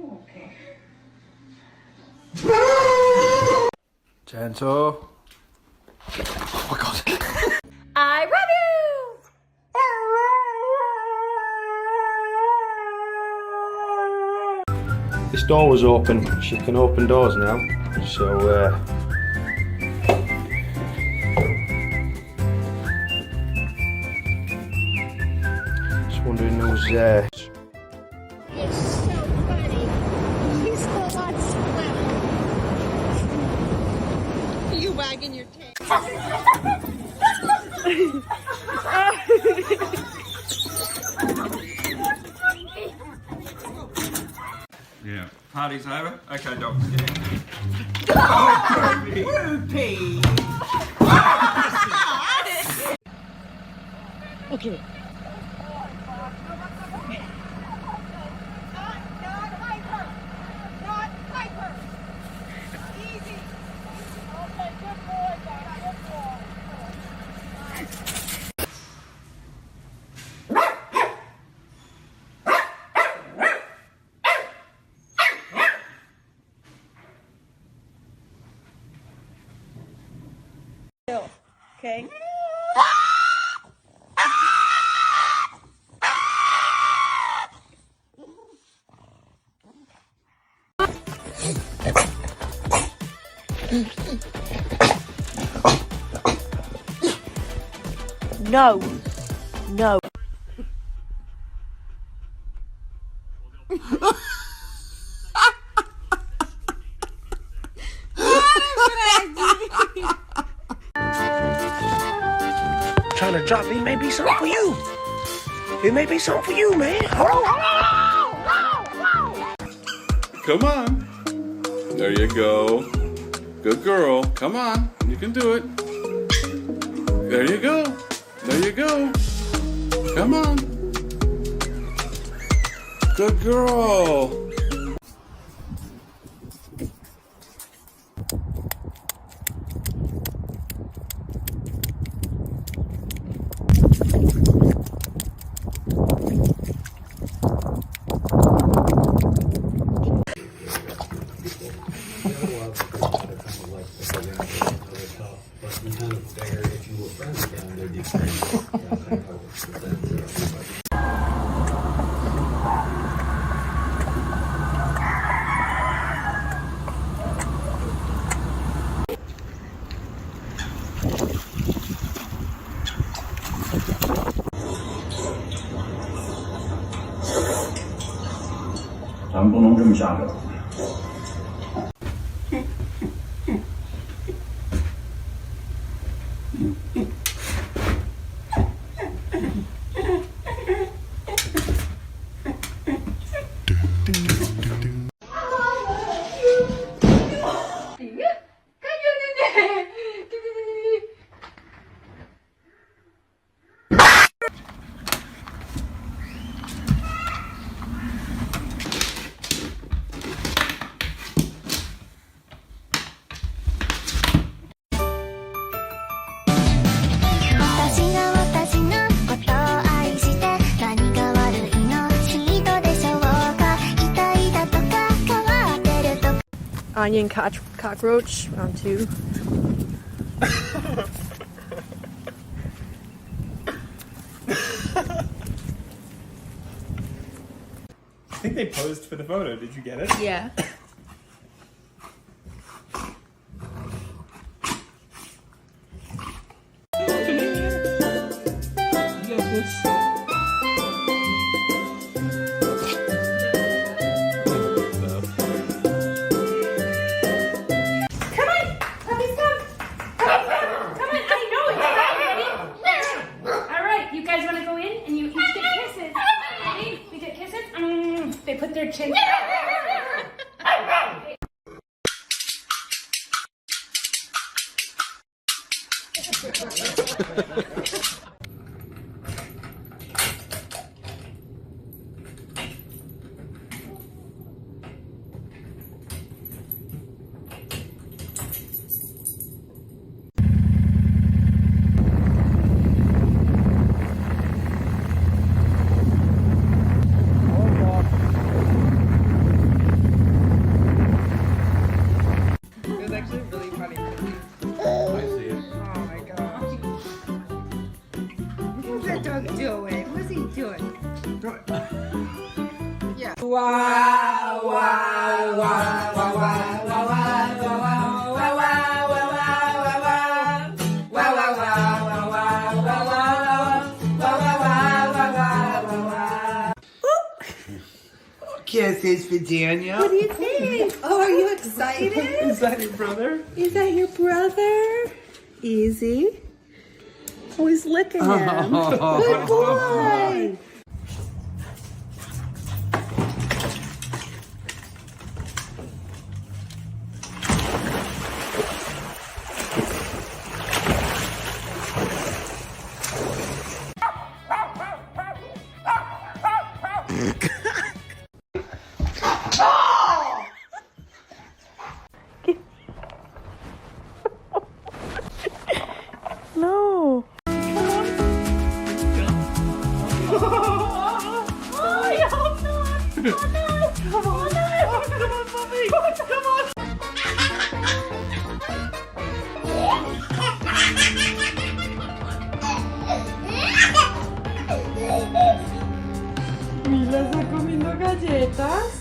Okay. Gentle. Oh my god. I love you! This door was open. She can open doors now. So, just wondering who's there. You're so funny. You still want swim. You wagging your tail. Yeah. Party's over? Okay, dog. Rupee! Okay. Okay. No. No. Trying to drop me may be something for you. It may be something for you, man. Come on. There you go. Good girl. Come on. You can do it. There you go. There you go. Come on. Good girl.咱们不能这么下手。 Onion cockroach, round 2. I think they posed for the photo. Did you get it? Yeah. They put their chin. Kisses for Daniel. What do you think? Oh, are you excited? Is that your brother? Is that your brother? Easy. Oh, he's licking him. Good boy. No. Mila está comiendo galletas.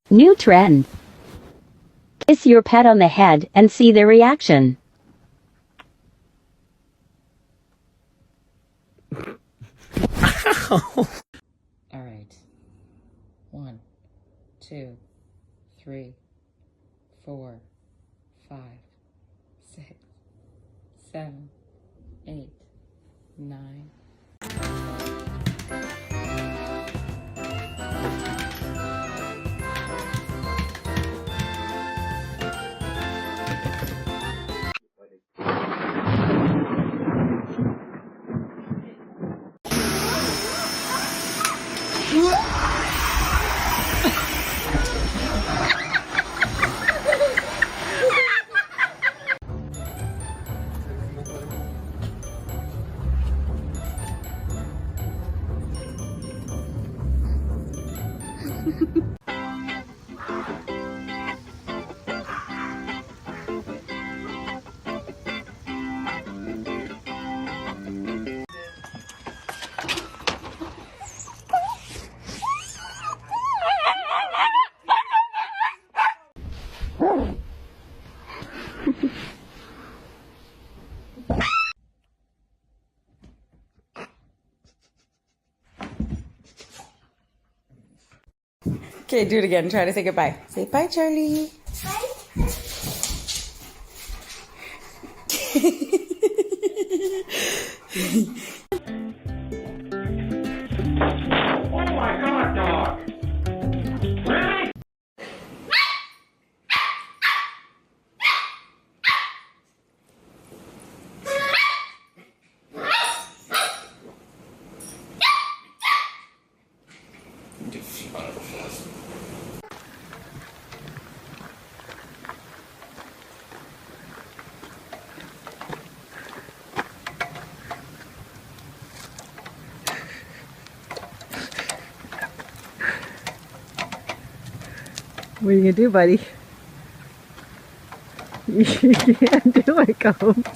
New trend. Kiss your pet on the head and see their reaction. All right. 1, 2, 3, 4, 5, 6, 7, 8, 9. Okay, do it again. Try to say goodbye. Say bye, Charlie. What are you gonna do, buddy? You can't do it, Combs.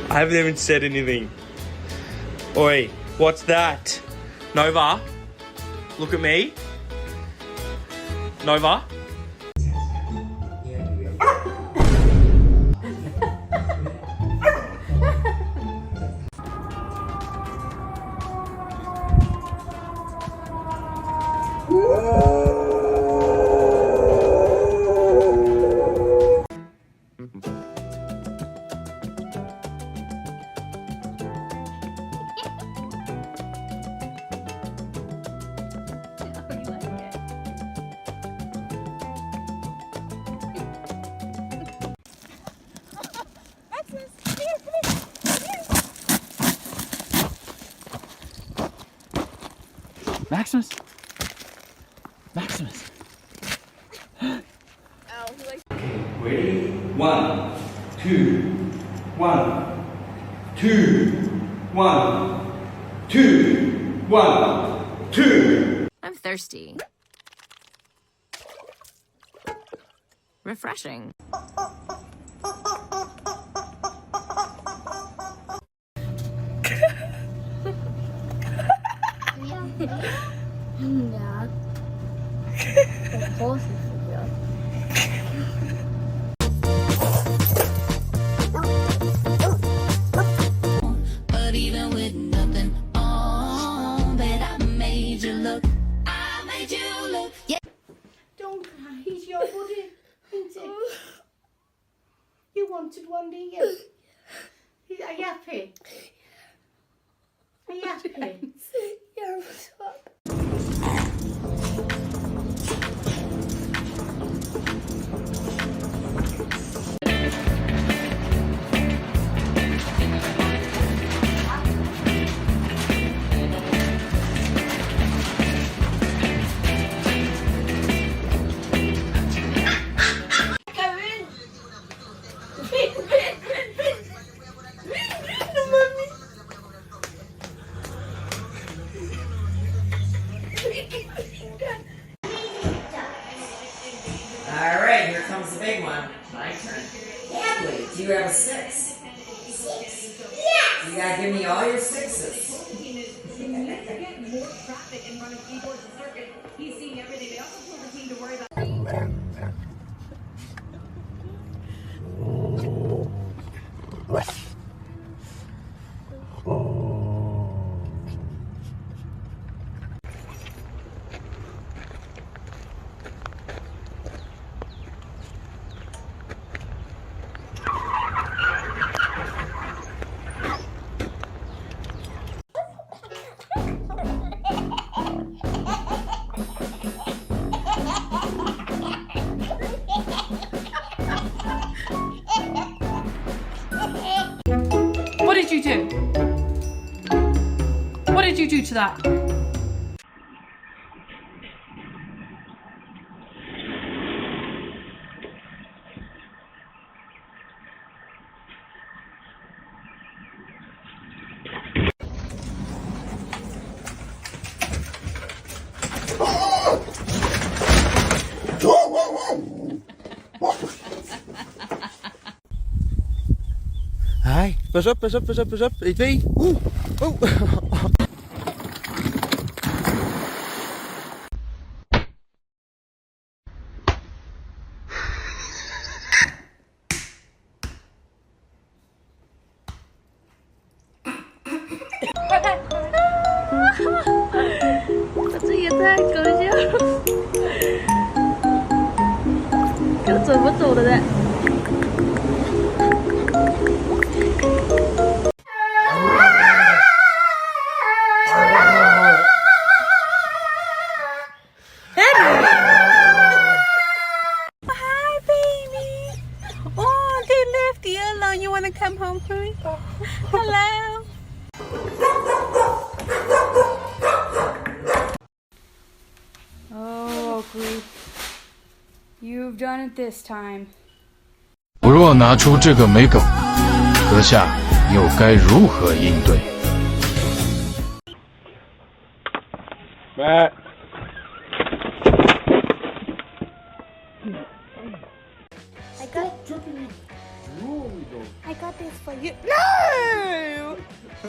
I haven't even said anything. Oi, what's that? Nova? Look at me. Nova? Maximus? Maximus. Ready? 1, 2, 1, 2, 1, 2, 1, 2. I'm thirsty. Refreshing. Ja. Groß ist es ja. But even with nothing on, bet I made you look. I made you look. Yeah. Don't cry, he's your buddy, isn't he? You wanted one, didn't you? Are you happy? Are you happy? Ja, stop. Alright, here comes the big one. My turn. Hadley, do you have a 6? 6? Yes! You gotta give me all your 6s. What did you do? What did you do to that? Hey, pas op, pas op, pas op, pas op. 1, 2. Oeh. Oh.这也太搞笑了，这怎么走的呢？Hi, baby. Oh, they left you alone. You want to come home, honey? Hello. Oh, Groot. You've done it this time. 不若拿出这个美狗，阁下又该如何应对？ Matt. I got this for you. No!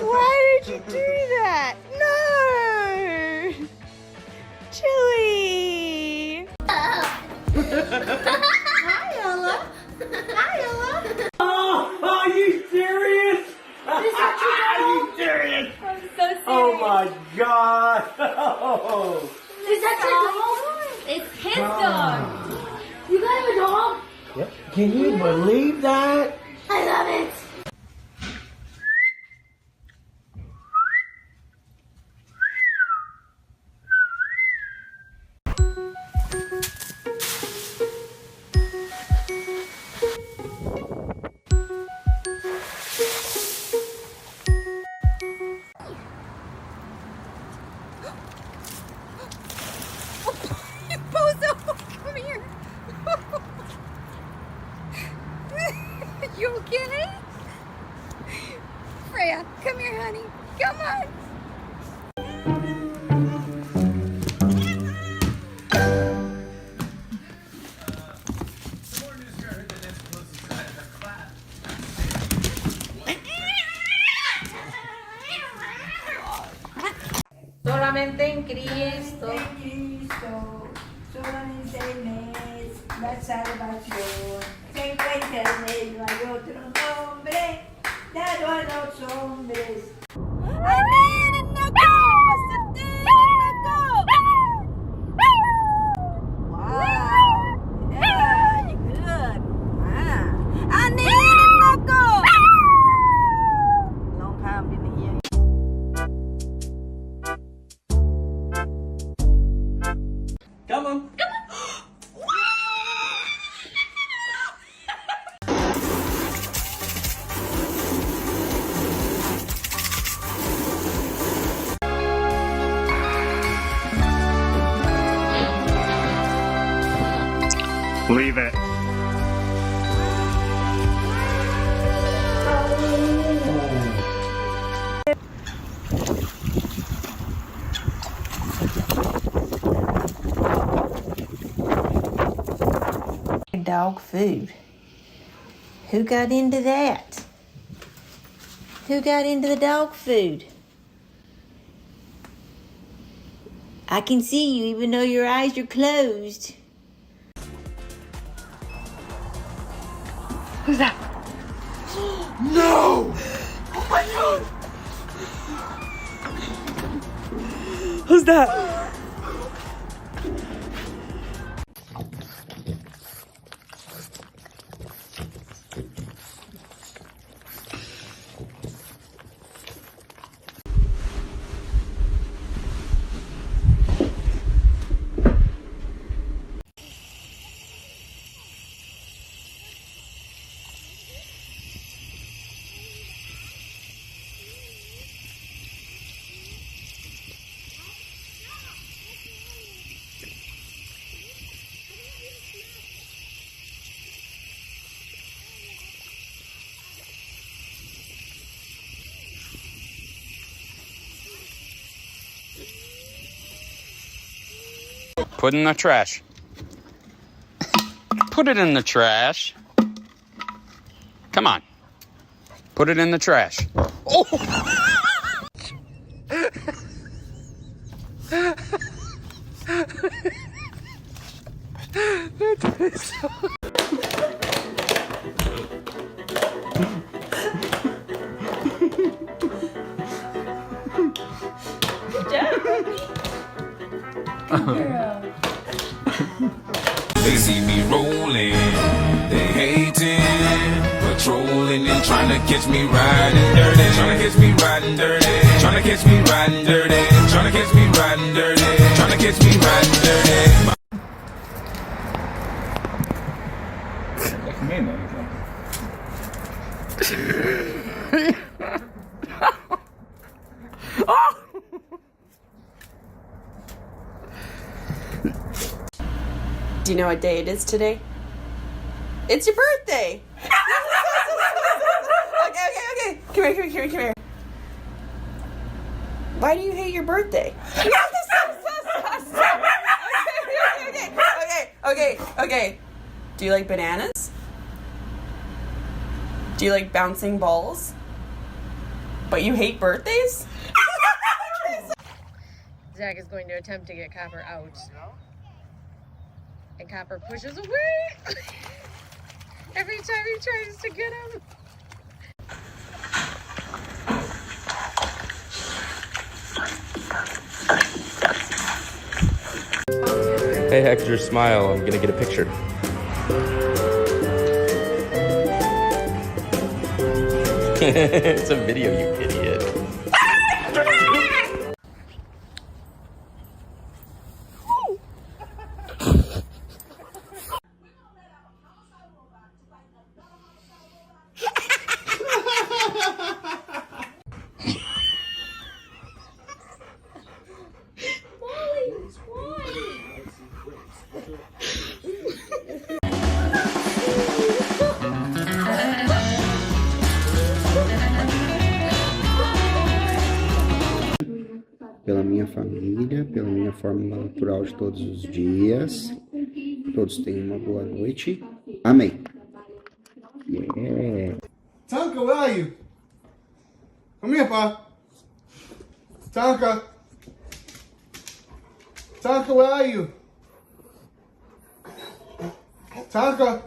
Why did you do that? No! Chewy! Hi, Ella. Hi, Ella. Oh, are you serious? Is that Are you serious? I'm so serious. Oh my God! Oh. Is that your dog? It's his dog. You got him a dog? Yep. Can you believe that? I love it. Bozo, come here. You okay? Freya, come here, honey. Come on. Solamente en Cristo. Solamente en Él la salvación se encuentra en Él, no hay otro nombre dado a los hombres. Come on. Leave it. Dog food. Who got into that? Who got into the dog food? I can see you even though your eyes are closed. Who's that? No! Oh my God! Who's that? Put it in the trash. Put it in the trash. Come on. Put it in the trash. Oh! They see me rolling, they hating, patrolling and trying to catch me riding dirty, trying to catch me riding dirty, trying to catch me riding dirty, trying to catch me riding dirty, trying to catch me riding dirty. Do you know what day it is today? It's your birthday! Okay. Come here. Why do you hate your birthday? Okay. Do you like bananas? Do you like bouncing balls? But you hate birthdays? Zach is going to attempt to get Copper out. And Copper pushes away every time he tries to get him. Hey Hector, smile. I'm gonna get a picture. It's a video, you idiot. Pela minha família, pela minha fórmula natural de todos os dias. Todos tenham uma boa noite. Amém. Yeah. Tonka, where are you? Come here, Pa. Tonka. Tonka, where are you? Tonka.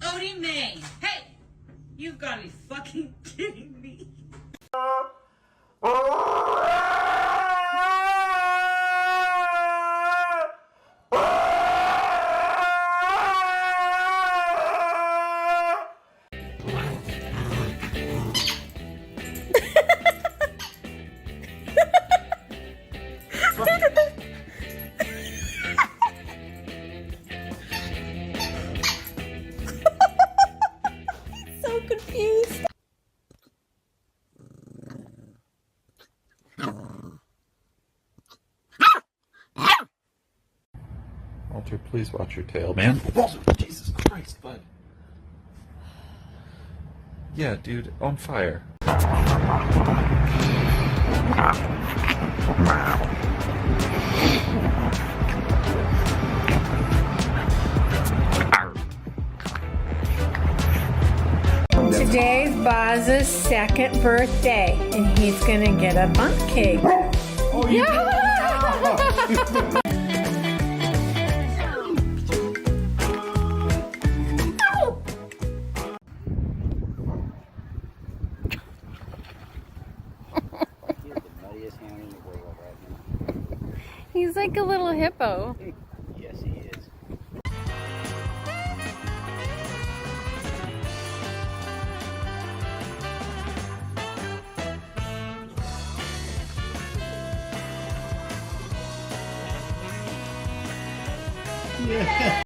Odie May! Hey! You've got to be fucking kidding me. So confused. Walter, please watch your tail, man. Walter, Jesus Christ, bud. Yeah, dude, on fire. Today's Boz's second birthday, and he's gonna get a bundt cake. Oh, yeah. He's like a little hippo. Yes, he is. Yeah.